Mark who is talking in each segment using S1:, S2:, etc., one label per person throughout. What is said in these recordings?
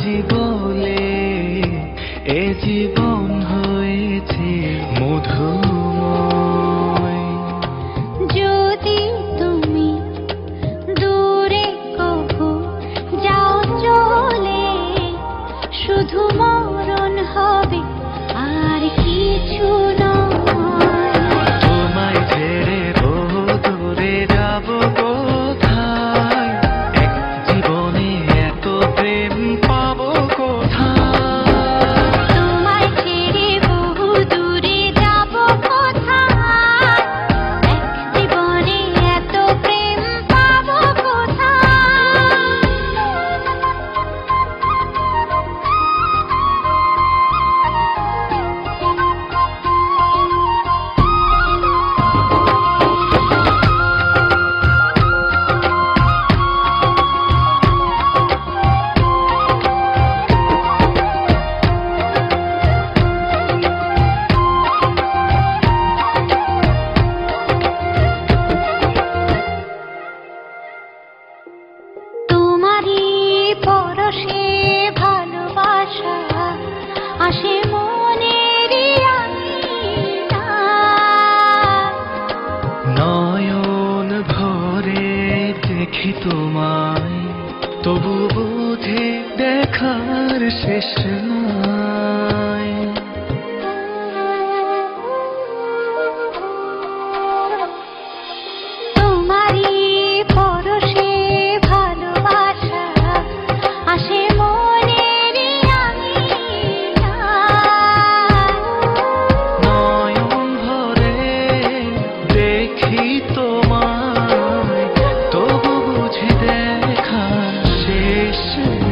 S1: আজি বলে এ জীবন হয়েছে মধুময়।
S2: যদি তুমি দূরে কভু যাও চলে, শুধু মরণ হবে আর কিছু নয়।
S1: তোমায় ছেড়ে বহু দূরে যাব কোথায়, এক জীবনে এত প্রেম পাবো কোথায়।
S2: তোমায় ছেড়ে বহু দূরে যাব কোথায়, এক জীবনে এত প্রেম পাবো কোথায়। তোমারই পরশে ভালোবাসা আসে মনের
S1: নয়ন ভরে দেখি তোমায়, তবু বুঝে দেখার শেষ নাই।
S2: তোমারই পরশে ভালোবাসা আসে মনের
S1: নয়ন ভরে দেখি তোমায়, তবু বুঝি দেখার শেষ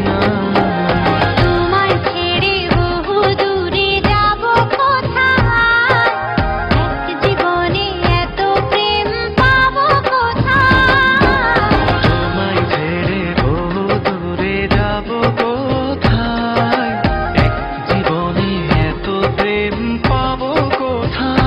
S1: নাই।
S2: তোমায় ছেড়ে বহু দূরে যাব কোথায়, এক জীবনে এত প্রেম পাবো কোথায়।
S1: তোমায় ছেড়ে বহু দূরে যাব কোথায়, এক জীবনে এত প্রেম পাবো কোথায়।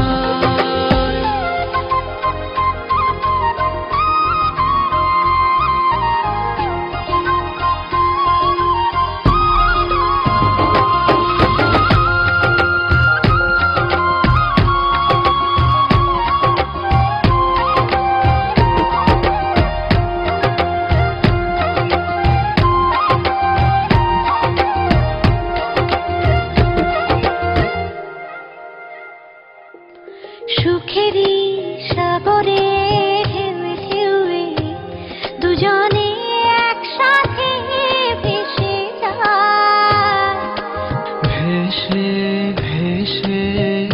S2: সুখেরই সাগরে ঢেউয়ে ঢেউয়ে দুজনে একসাথে ভেসে যায়।
S1: ভেসে ভেসে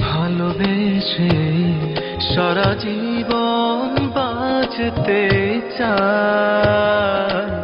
S1: ভালোবেসে সারা জীবন বাঁচতে চায়।